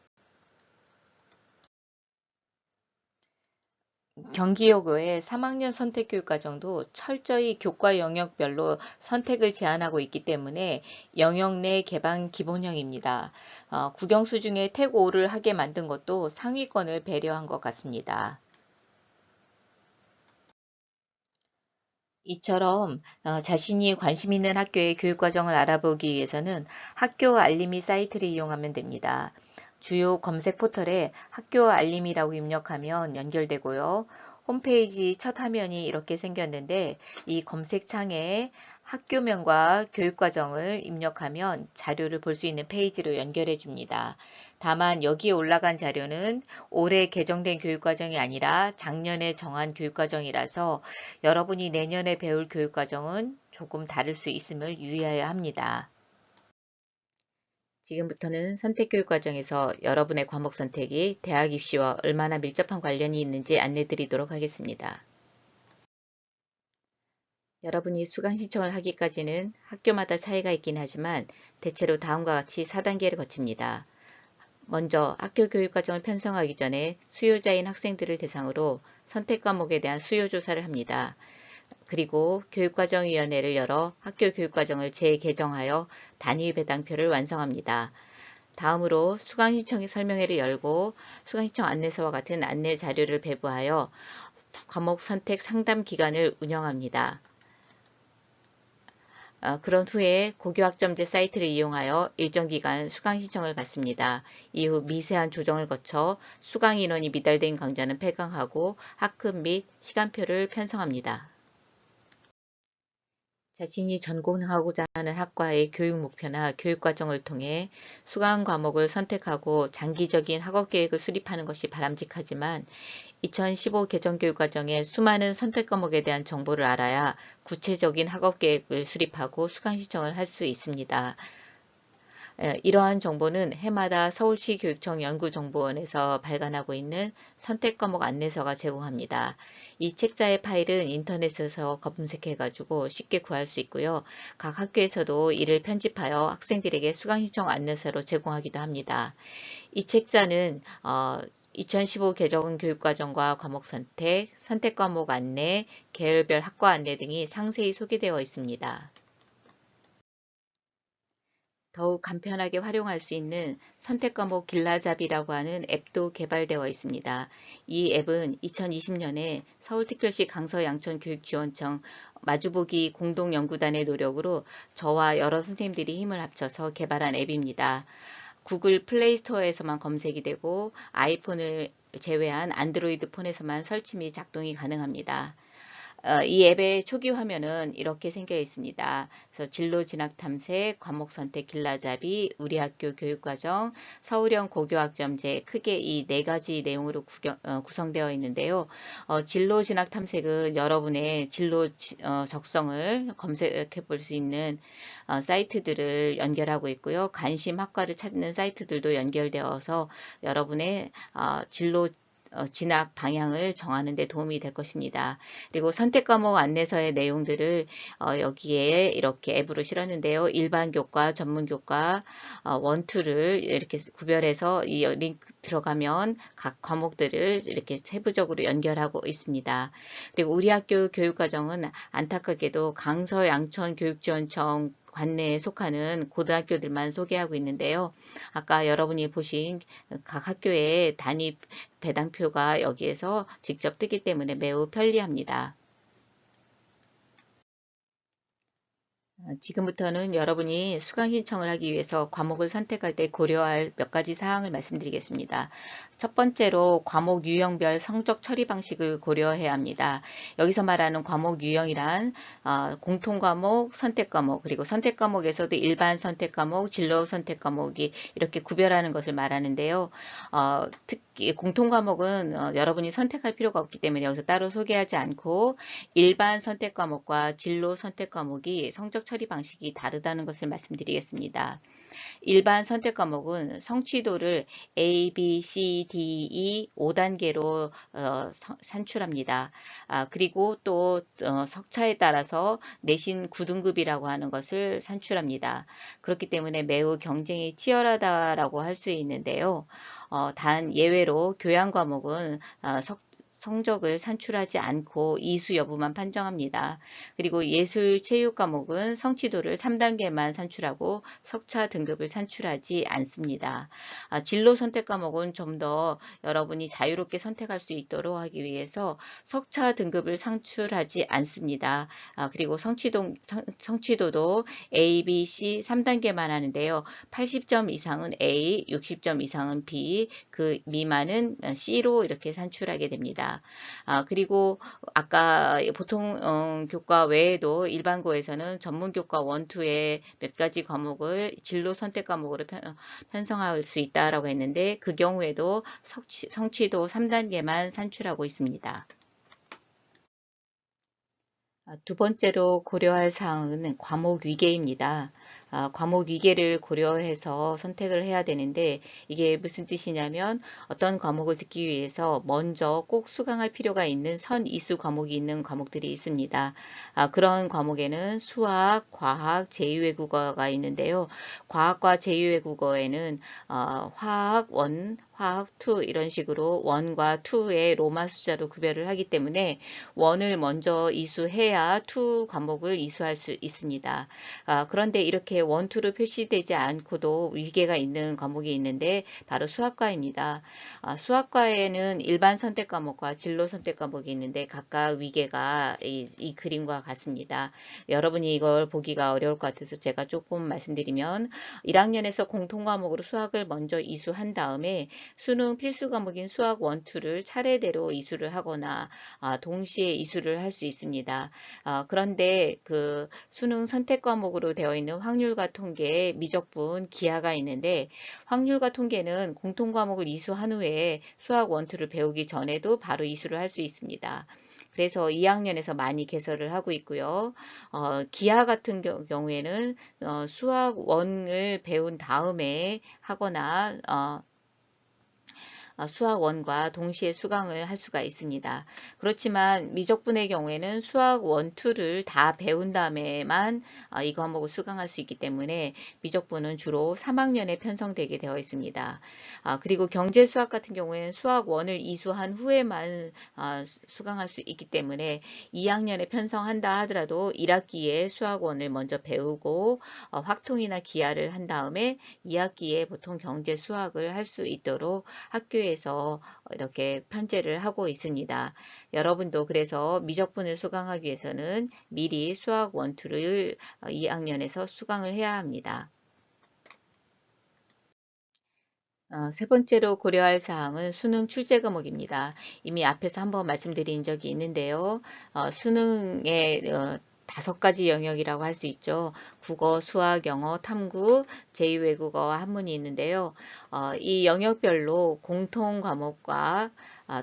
경기여고의 3학년 선택교육과정도 철저히 교과 영역별로 선택을 제한하고 있기 때문에 영역 내 개방 기본형입니다. 국영수 중에 택 5를 하게 만든 것도 상위권을 배려한 것 같습니다. 이처럼 자신이 관심 있는 학교의 교육과정을 알아보기 위해서는 학교 알림이 사이트를 이용하면 됩니다. 주요 검색 포털에 학교 알림이라고 입력하면 연결되고요. 홈페이지 첫 화면이 이렇게 생겼는데 이 검색창에 학교명과 교육과정을 입력하면 자료를 볼 수 있는 페이지로 연결해 줍니다. 다만 여기에 올라간 자료는 올해 개정된 교육과정이 아니라 작년에 정한 교육과정이라서 여러분이 내년에 배울 교육과정은 조금 다를 수 있음을 유의해야 합니다. 지금부터는 선택교육 과정에서 여러분의 과목 선택이 대학 입시와 얼마나 밀접한 관련이 있는지 안내드리도록 하겠습니다. 여러분이 수강 신청을 하기까지는 학교마다 차이가 있긴 하지만 대체로 다음과 같이 4단계를 거칩니다. 먼저 학교 교육과정을 편성하기 전에 수요자인 학생들을 대상으로 선택 과목에 대한 수요 조사를 합니다. 그리고 교육과정위원회를 열어 학교 교육과정을 재개정하여 단위 배당표를 완성합니다. 다음으로 수강신청 설명회를 열고 수강신청 안내서와 같은 안내 자료를 배부하여 과목 선택 상담 기간을 운영합니다. 그런 후에 고교학점제 사이트를 이용하여 일정 기간 수강 신청을 받습니다. 이후 미세한 조정을 거쳐 수강 인원이 미달된 강좌는 폐강하고 학급 및 시간표를 편성합니다. 자신이 전공하고자 하는 학과의 교육 목표나 교육 과정을 통해 수강 과목을 선택하고 장기적인 학업 계획을 수립하는 것이 바람직하지만 2015 개정 교육 과정의 수많은 선택 과목에 대한 정보를 알아야 구체적인 학업 계획을 수립하고 수강 신청을 할 수 있습니다. 이러한 정보는 해마다 서울시 교육청 연구정보원에서 발간하고 있는 선택과목 안내서가 제공합니다. 이 책자의 파일은 인터넷에서 검색해가지고 쉽게 구할 수 있고요. 각 학교에서도 이를 편집하여 학생들에게 수강신청 안내서로 제공하기도 합니다. 이 책자는 2015 개정 교육과정과 과목 선택, 선택과목 안내, 계열별 학과 안내 등이 상세히 소개되어 있습니다. 더욱 간편하게 활용할 수 있는 선택과목 길라잡이라고 하는 앱도 개발되어 있습니다. 이 앱은 2020년에 서울특별시 강서양천교육지원청 마주보기 공동연구단의 노력으로 저와 여러 선생님들이 힘을 합쳐서 개발한 앱입니다. 구글 플레이스토어에서만 검색이 되고 아이폰을 제외한 안드로이드 폰에서만 설치 및 작동이 가능합니다. 이 앱의 초기 화면은 이렇게 생겨 있습니다. 그래서 진로 진학 탐색, 과목 선택 길라잡이, 우리 학교 교육과정, 서울형 고교학점제 크게 이 네 가지 내용으로 구성되어 있는데요. 진로 진학 탐색은 여러분의 진로 적성을 검색해 볼 수 있는 사이트들을 연결하고 있고요. 관심 학과를 찾는 사이트들도 연결되어서 여러분의 진로 진학 방향을 정하는 데 도움이 될 것입니다. 그리고 선택 과목 안내서의 내용들을 여기에 이렇게 앱으로 실었는데요. 일반 교과, 전문 교과, 원투를 이렇게 구별해서 이 링크 들어가면 각 과목들을 이렇게 세부적으로 연결하고 있습니다. 그리고 우리 학교 교육과정은 안타깝게도 강서 양천 교육지원청 관내에 속하는 고등학교들만 소개하고 있는데요. 아까 여러분이 보신 각 학교의 단위 배당표가 여기에서 직접 뜨기 때문에 매우 편리합니다. 지금부터는 여러분이 수강 신청을 하기 위해서 과목을 선택할 때 고려할 몇 가지 사항을 말씀드리겠습니다. 첫 번째로 과목 유형별 성적 처리 방식을 고려해야 합니다. 여기서 말하는 과목 유형이란 공통 과목, 선택 과목, 그리고 선택 과목에서도 일반 선택 과목, 진로 선택 과목이 이렇게 구별하는 것을 말하는데요. 특히 공통 과목은 여러분이 선택할 필요가 없기 때문에 여기서 따로 소개하지 않고 일반 선택 과목과 진로 선택 과목이 성적 처리 방식이 다르다는 것을 말씀드리겠습니다. 일반 선택 과목은 성취도를 A, B, C, D, E 5단계로 산출합니다. 그리고 또 석차에 따라서 내신 9등급이라고 하는 것을 산출합니다. 그렇기 때문에 매우 경쟁이 치열하다라고 할 수 있는데요. 단 예외로 교양 과목은 성적을 산출하지 않고 이수 여부만 판정합니다. 그리고 예술 체육 과목은 성취도를 3단계만 산출하고 석차 등급을 산출하지 않습니다. 진로 선택 과목은 좀 더 여러분이 자유롭게 선택할 수 있도록 하기 위해서 석차 등급을 산출하지 않습니다. 그리고 성취도도 A, B, C 3단계만 하는데요. 80점 이상은 A, 60점 이상은 B, 그 미만은 C로 이렇게 산출하게 됩니다. 그리고 아까 보통 교과 외에도 일반고에서는 전문교과 1, 2의 몇 가지 과목을 진로 선택 과목으로 편성할 수 있다라고 했는데 그 경우에도 성취도 3단계만 산출하고 있습니다. 두 번째로 고려할 사항은 과목 위계입니다. 과목 위계를 고려해서 선택을 해야 되는데 이게 무슨 뜻이냐면 어떤 과목을 듣기 위해서 먼저 꼭 수강할 필요가 있는 선이수 과목이 있는 과목들이 있습니다. 그런 과목에는 수학, 과학, 제2외국어가 있는데요. 과학과 제2외국어에는 화학 1, 화학 2 이런 식으로 1과 2의 로마 숫자로 구별을 하기 때문에 1을 먼저 이수해야 2 과목을 이수할 수 있습니다. 그런데 이렇게 1, 2로 표시되지 않고도 위계가 있는 과목이 있는데 바로 수학과입니다. 수학과에는 일반 선택 과목과 진로 선택 과목이 있는데 각각 위계가 이 그림과 같습니다. 여러분이 이걸 보기가 어려울 것 같아서 제가 조금 말씀드리면 1학년에서 공통 과목으로 수학을 먼저 이수한 다음에 수능 필수 과목인 수학 1, 2를 차례대로 이수를 하거나 동시에 이수를 할 수 있습니다. 그런데 그 수능 선택 과목으로 되어 있는 확률과 통계, 미적분, 기하가 있는데 확률과 통계는 공통 과목을 이수한 후에 수학 1, 2를 배우기 전에도 바로 이수를 할 수 있습니다. 그래서 2학년에서 많이 개설을 하고 있고요. 기하 같은 경우에는 수학 1을 배운 다음에 하거나 수학 1과 동시에 수강을 할 수가 있습니다. 그렇지만 미적분의 경우에는 수학 1, 2를 다 배운 다음에만 이 과목을 수강할 수 있기 때문에 미적분은 주로 3학년에 편성되게 되어 있습니다. 그리고 경제 수학 같은 경우에는 수학 1을 이수한 후에만 수강할 수 있기 때문에 2학년에 편성한다 하더라도 1학기에 수학 1을 먼저 배우고 확통이나 기하를 한 다음에 2학기에 보통 경제 수학을 할 수 있도록 학교에서 이렇게 편제를 하고 있습니다. 여러분도 그래서 미적분을 수강하기 위해서는 미리 수학 1, 2를 2학년에서 수강을 해야 합니다. 세 번째로 고려할 사항은 수능 출제 과목입니다. 이미 앞에서 한번 말씀드린 적이 있는데요. 수능의 5가지 영역이라고 할 수 있죠. 국어, 수학, 영어, 탐구, 제2외국어와 한문이 있는데요. 이 영역별로 공통 과목과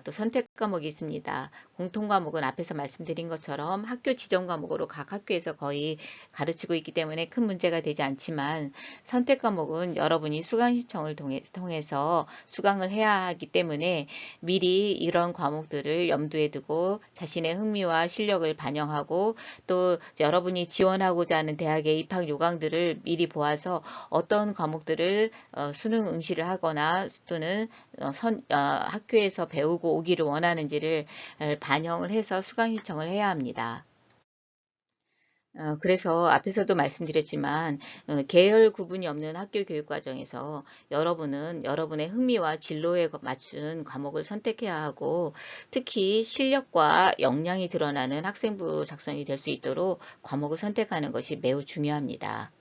또 선택 과목이 있습니다. 공통 과목은 앞에서 말씀드린 것처럼 학교 지정 과목으로 각 학교에서 거의 가르치고 있기 때문에 큰 문제가 되지 않지만 선택 과목은 여러분이 수강 신청을 통해서 수강을 해야 하기 때문에 미리 이런 과목들을 염두에 두고 자신의 흥미와 실력을 반영하고 또 여러분이 지원하고자 하는 대학의 입학 요강들을 미리 보아서 어떤 과목들을 수능 응시를 하거나 또는 학교에서 배우고 오기를 원하는지를 반영을 해서 수강 신청을 해야 합니다. 그래서 앞에서도 말씀드렸지만 계열 구분이 없는 학교 교육 과정에서 여러분은 여러분의 흥미와 진로에 맞춘 과목을 선택해야 하고 특히 실력과 역량이 드러나는 학생부 작성이 될 수 있도록 과목을 선택하는 것이 매우 중요합니다.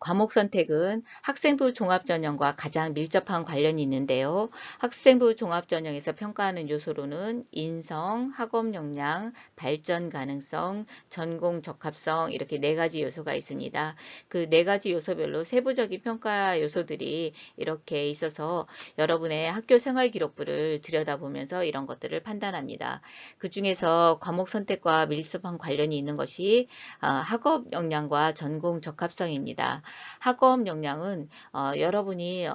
과목 선택은 학생부 종합전형과 가장 밀접한 관련이 있는데요. 학생부 종합전형에서 평가하는 요소로는 인성, 학업 역량, 발전 가능성, 전공 적합성 이렇게 4가지 요소가 있습니다. 그 4가지 요소별로 세부적인 평가 요소들이 이렇게 있어서 여러분의 학교 생활 기록부를 들여다보면서 이런 것들을 판단합니다. 그 중에서 과목 선택과 밀접한 관련이 있는 것이 학업 역량과 전공 적합성입니다. 학업 역량은 여러분이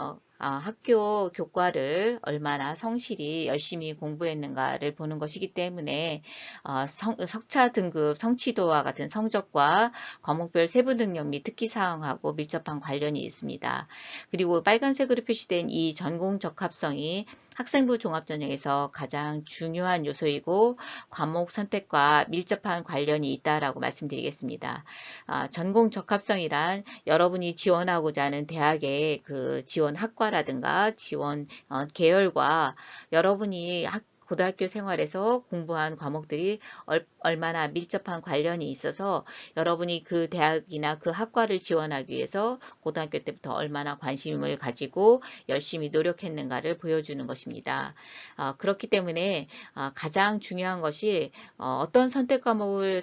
학교 교과를 얼마나 성실히 열심히 공부했는가를 보는 것이기 때문에 석차 등급 성취도와 같은 성적과 과목별 세부 능력 및 특기 사항하고 밀접한 관련이 있습니다. 그리고 빨간색으로 표시된 이 전공 적합성이 학생부 종합전형에서 가장 중요한 요소이고 과목 선택과 밀접한 관련이 있다라고 말씀드리겠습니다. 전공 적합성이란 여러분이 지원하고자 하는 대학의 그 지원 학과라든가 지원 계열과 여러분이 고등학교 생활에서 공부한 과목들이 얼마나 밀접한 관련이 있어서 여러분이 그 대학이나 그 학과를 지원하기 위해서 고등학교 때부터 얼마나 관심을 가지고 열심히 노력했는가를 보여주는 것입니다. 그렇기 때문에 가장 중요한 것이 어떤 선택 과목을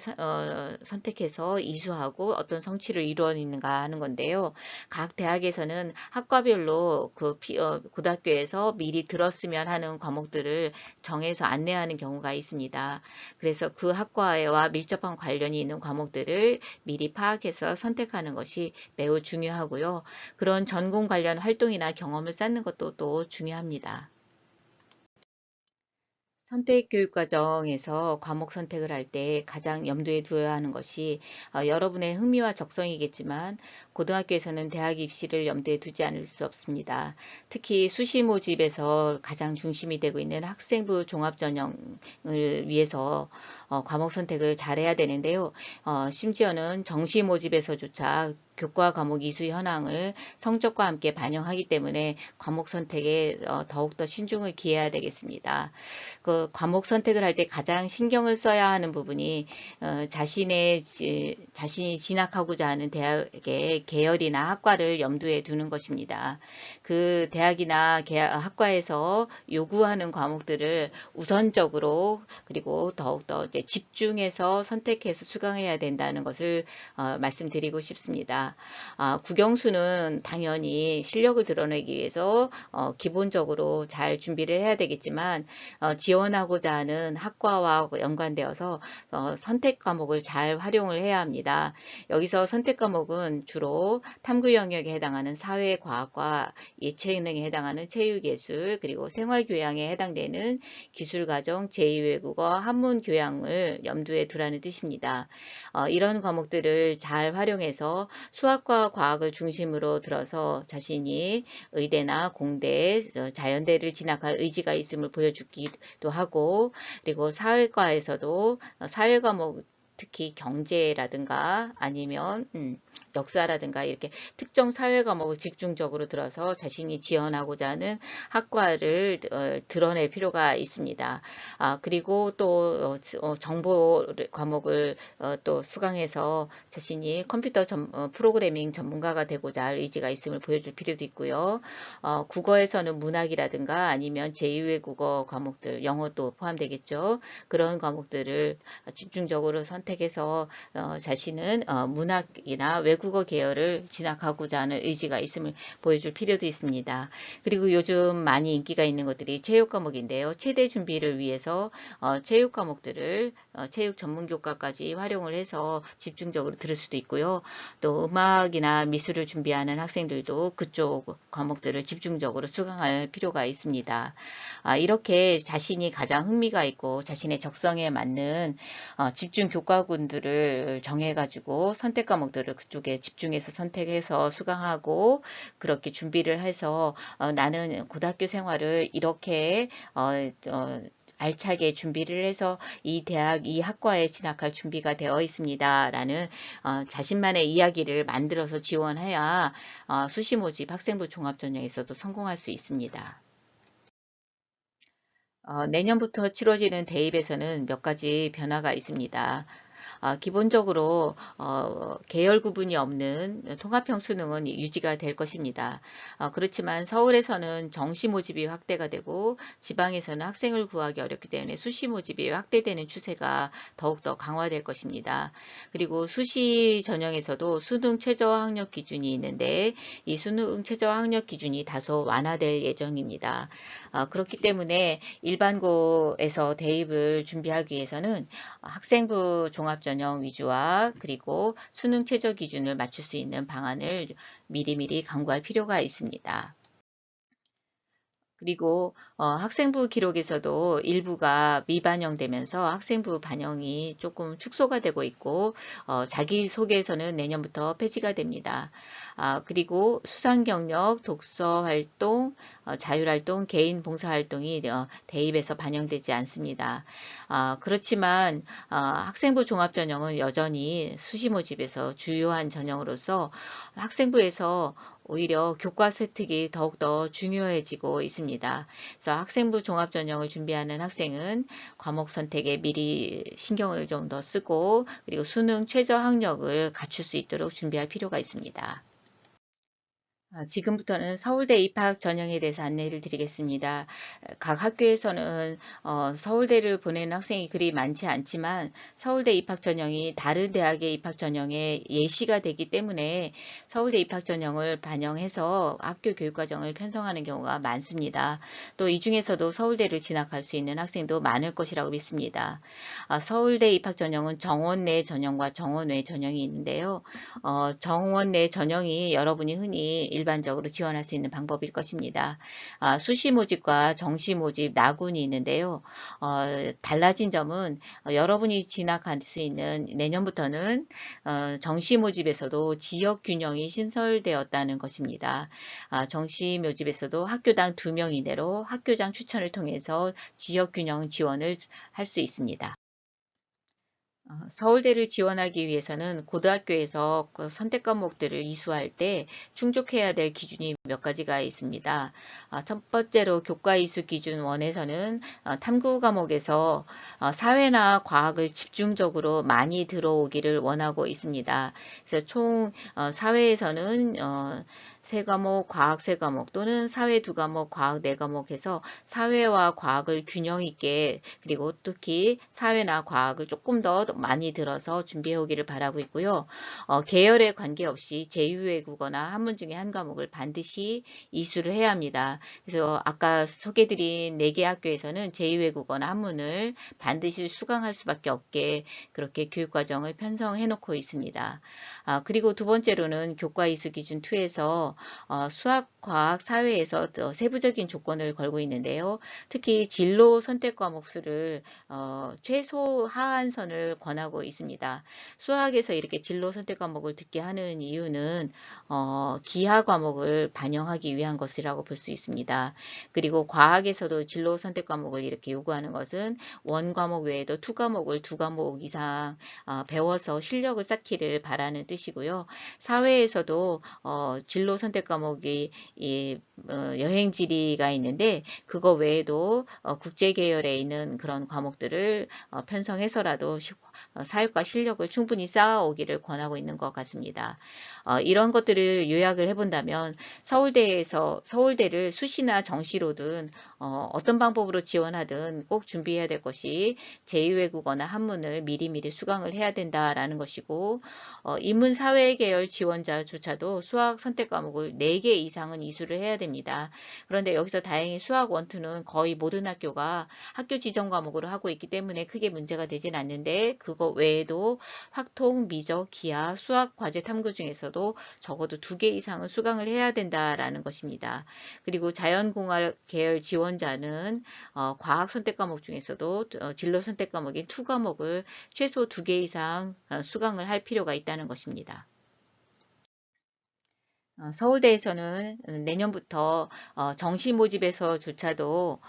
선택해서 이수하고 어떤 성취를 이루어내는가 하는 건데요. 각 대학에서는 학과별로 그 고등학교에서 미리 들었으면 하는 과목들을 정해서 안내하는 경우가 있습니다. 그래서 그 학과와 밀접한 관련이 있는 과목들을 미리 파악해서 선택하는 것이 매우 중요하고요. 그런 전공 관련 활동이나 경험을 쌓는 것도 또 중요합니다. 선택교육과정에서 과목 선택을 할 때 가장 염두에 두어야 하는 것이 여러분의 흥미와 적성이겠지만 고등학교에서는 대학 입시를 염두에 두지 않을 수 없습니다. 특히 수시 모집에서 가장 중심이 되고 있는 학생부 종합전형을 위해서 과목 선택을 잘해야 되는데요. 심지어는 정시 모집에서조차 교과 과목 이수 현황을 성적과 함께 반영하기 때문에 과목 선택에 더욱더 신중을 기해야 되겠습니다. 그 과목 선택을 할 때 가장 신경을 써야 하는 부분이 자신이 진학하고자 하는 대학의 계열이나 학과를 염두에 두는 것입니다. 그 대학이나 학과에서 요구하는 과목들을 우선적으로 그리고 더욱더 이제 집중해서 선택해서 수강해야 된다는 것을 말씀드리고 싶습니다. 국영수는 당연히 실력을 드러내기 위해서 기본적으로 잘 준비를 해야 되겠지만 지원하고자 하는 학과와 연관되어서 선택 과목을 잘 활용을 해야 합니다. 여기서 선택 과목은 주로 탐구 영역에 해당하는 사회과학과 예체능에 해당하는 체육예술 그리고 생활교양에 해당되는 기술과정, 제2외국어, 한문교양을 염두에 두라는 뜻입니다. 이런 과목들을 잘 활용해서 수학과 과학을 중심으로 들어서 자신이 의대나 공대, 자연대를 진학할 의지가 있음을 보여주기도 하고 그리고 사회과에서도 사회 과목 특히 경제라든가 아니면 역사라든가 이렇게 특정 사회 과목을 집중적으로 들어서 자신이 지원하고자 하는 학과를 드러낼 필요가 있습니다. 그리고 또 정보 과목을 또 수강해서 자신이 컴퓨터 프로그래밍 전문가가 되고자 할 의지가 있음을 보여줄 필요도 있고요. 국어에서는 문학이라든가 아니면 제2외국어 과목들, 영어도 포함되겠죠. 그런 과목들을 집중적으로 선택해서 자신은 문학이나 외국어 계열을 진학하고자 하는 의지가 있음을 보여줄 필요도 있습니다. 그리고 요즘 많이 인기가 있는 것들이 체육 과목인데요. 체대 준비를 위해서 체육 과목들을 체육 전문교과까지 활용을 해서 집중적으로 들을 수도 있고요. 또 음악이나 미술을 준비하는 학생들도 그쪽 과목들을 집중적으로 수강할 필요가 있습니다. 이렇게 자신이 가장 흥미가 있고 자신의 적성에 맞는 집중 교과군들을 정해가지고 선택 과목들을 그쪽에 집중해서 선택해서 수강하고 그렇게 준비를 해서 나는 고등학교 생활을 이렇게 알차게 준비를 해서 이 대학, 이 학과에 진학할 준비가 되어 있습니다. 라는 자신만의 이야기를 만들어서 지원해야 수시 모집 학생부 종합전형에서도 성공할 수 있습니다. 내년부터 치러지는 대입에서는 몇 가지 변화가 있습니다. 기본적으로 계열 구분이 없는 통합형 수능은 유지가 될 것입니다. 그렇지만 서울에서는 정시 모집이 확대가 되고 지방에서는 학생을 구하기 어렵기 때문에 수시 모집이 확대되는 추세가 더욱더 강화될 것입니다. 그리고 수시 전형에서도 수능 최저 학력 기준이 있는데 이 수능 최저 학력 기준이 다소 완화될 예정입니다. 그렇기 때문에 일반고에서 대입을 준비하기 위해서는 학생부 종합전형 위주와 그리고 수능 최저 기준을 맞출 수 있는 방안을 미리미리 강구할 필요가 있습니다. 그리고 학생부 기록에서도 일부가 미반영되면서 학생부 반영이 조금 축소가 되고 있고 자기소개서는 내년부터 폐지가 됩니다. 그리고 수상 경력, 독서 활동, 자율활동, 개인 봉사활동이 대입에서 반영되지 않습니다. 그렇지만 학생부 종합전형은 여전히 수시 모집에서 주요한 전형으로서 학생부에서 오히려 교과 세특이 더욱더 중요해지고 있습니다. 그래서 학생부 종합전형을 준비하는 학생은 과목 선택에 미리 신경을 좀 더 쓰고 그리고 수능 최저 학력을 갖출 수 있도록 준비할 필요가 있습니다. 지금부터는 서울대 입학 전형에 대해서 안내를 드리겠습니다. 각 학교에서는 서울대를 보내는 학생이 그리 많지 않지만 서울대 입학 전형이 다른 대학의 입학 전형에 예시가 되기 때문에 서울대 입학 전형을 반영해서 학교 교육과정을 편성하는 경우가 많습니다. 또 이 중에서도 서울대를 진학할 수 있는 학생도 많을 것이라고 믿습니다. 서울대 입학 전형은 정원 내 전형과 정원 외 전형이 있는데요. 정원 내 전형이 여러분이 흔히 일반적으로 지원할 수 있는 방법일 것입니다. 수시 모집과 정시 모집 나군이 있는데요. 달라진 점은 여러분이 진학할 수 있는 내년부터는 정시 모집에서도 지역 균형이 신설되었다는 것입니다. 정시 모집에서도 학교당 2명 이내로 학교장 추천을 통해서 지역 균형 지원을 할 수 있습니다. 서울대를 지원하기 위해서는 고등학교에서 그 선택 과목들을 이수할 때 충족해야 될 기준이 몇 가지가 있습니다. 첫 번째로 교과 이수 기준 1에서는 탐구 과목에서 사회나 과학을 집중적으로 많이 들어오기를 원하고 있습니다. 그래서 총 사회에서는 3과목, 과학 3과목 또는 사회 2과목, 과학 4과목 해서 사회와 과학을 균형 있게 그리고 특히 사회나 과학을 조금 더 많이 들어서 준비해 오기를 바라고 있고요. 계열에 관계없이 제2외국어나 한문 중에 한 과목을 반드시 이수를 해야 합니다. 그래서 아까 소개드린 4개 학교에서는 제2외국어나 한문을 반드시 수강할 수밖에 없게 그렇게 교육과정을 편성해 놓고 있습니다. 그리고 두 번째로는 교과 이수 기준 2에서 수학, 과학, 사회에서 세부적인 조건을 걸고 있는데요. 특히 진로 선택 과목 수를 최소 하한선을 권하고 있습니다. 수학에서 이렇게 진로 선택 과목을 듣게 하는 이유는 기하 과목을 반영하기 위한 것이라고 볼 수 있습니다. 그리고 과학에서도 진로 선택 과목을 이렇게 요구하는 것은 원 과목 외에도 투 과목을 2과목 이상 배워서 실력을 쌓기를 바라는 뜻이고요. 사회에서도 진로 선택 과목이 여행지리가 있는데 그거 외에도 국제 계열에 있는 그런 과목들을 편성해서라도 사회과 실력을 충분히 쌓아오기를 권하고 있는 것 같습니다. 이런 것들을 요약을 해본다면 서울대를 수시나 정시로든 어떤 방법으로 지원하든 꼭 준비해야 될 것이 제2외국어나 한문을 미리미리 수강을 해야 된다라는 것이고 인문사회 계열 지원자조차도 수학 선택 과목을 4개 이상은 이수를 해야 됩니다. 그런데 여기서 다행히 수학 원투는 거의 모든 학교가 학교 지정 과목으로 하고 있기 때문에 크게 문제가 되진 않는데 그거 외에도 확통, 미적, 기하, 수학 과제 탐구 중에서도 적어도 2개 이상은 수강을 해야 된다라는 것입니다. 그리고 자연공학 계열 지원자는 과학 선택 과목 중에서도 진로 선택 과목인 2과목을 최소 2개 이상 수강을 할 필요가 있다는 것입니다. 서울대에서는 내년부터 정시 모집에서조차도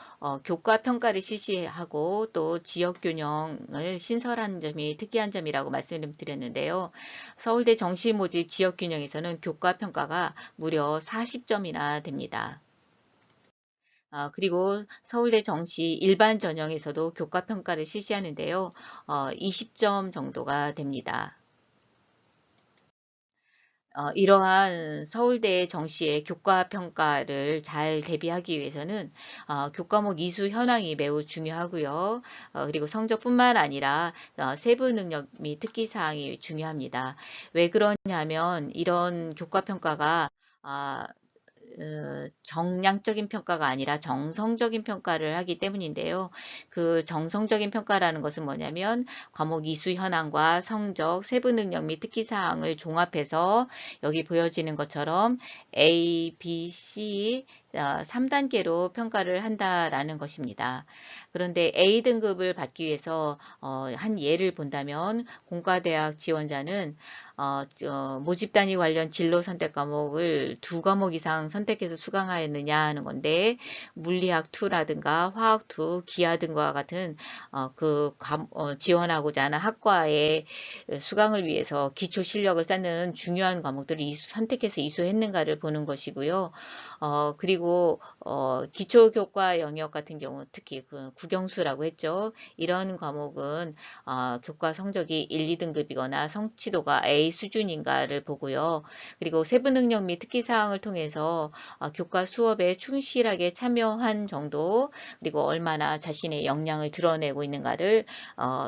교과 평가를 실시하고 또 지역 균형을 신설한 점이 특이한 점이라고 말씀을 드렸는데요. 서울대 정시 모집 지역 균형에서는 교과 평가가 무려 40점이나 됩니다. 그리고 서울대 정시 일반 전형에서도 교과 평가를 실시하는데요. 20점 정도가 됩니다. 이러한 서울대 정시의 교과 평가를 잘 대비하기 위해서는 교과목 이수 현황이 매우 중요하고요. 그리고 성적뿐만 아니라 세부 능력 및 특기 사항이 중요합니다. 왜 그러냐면 이런 교과 평가가 정량적인 평가가 아니라 정성적인 평가를 하기 때문인데요. 그 정성적인 평가라는 것은 뭐냐면 과목 이수 현황과 성적, 세부 능력 및 특기사항을 종합해서 여기 보여지는 것처럼 A, B, C 3단계로 평가를 한다라는 것입니다. 그런데 A등급을 받기 위해서 한 예를 본다면 공과대학 지원자는 모집 단위 관련 진로 선택 과목을 2과목 이상 선택해서 수강하였느냐 하는 건데 물리학 2라든가 화학 2, 기하 등과 같은 지원하고자 하는 학과의 수강을 위해서 기초 실력을 쌓는 중요한 과목들을 선택해서 이수했는가를 보는 것이고요. 그리고 기초교과 영역 같은 경우 특히 그 국영수라고 했죠. 이런 과목은 교과 성적이 1, 2등급이거나 성취도가 A 수준인가를 보고요. 그리고 세부 능력 및 특기사항을 통해서 교과 수업에 충실하게 참여한 정도, 그리고 얼마나 자신의 역량을 드러내고 있는가를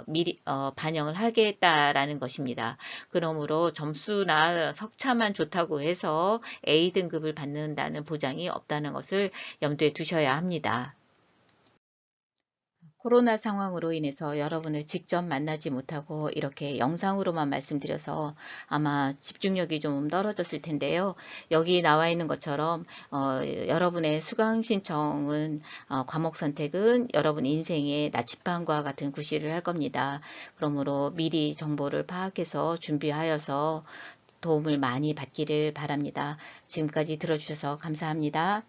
미리 반영을 하겠다라는 것입니다. 그러므로 점수나 석차만 좋다고 해서 A등급을 받는다는 보장이 없다는 것을 염두에 두셔야 합니다. 코로나 상황으로 인해서 여러분을 직접 만나지 못하고 이렇게 영상으로만 말씀드려서 아마 집중력이 좀 떨어졌을 텐데요. 여기 나와 있는 것처럼 여러분의 수강 신청은 과목 선택은 여러분 인생의 나침반과 같은 구실을 할 겁니다. 그러므로 미리 정보를 파악해서 준비하여서 도움을 많이 받기를 바랍니다. 지금까지 들어주셔서 감사합니다.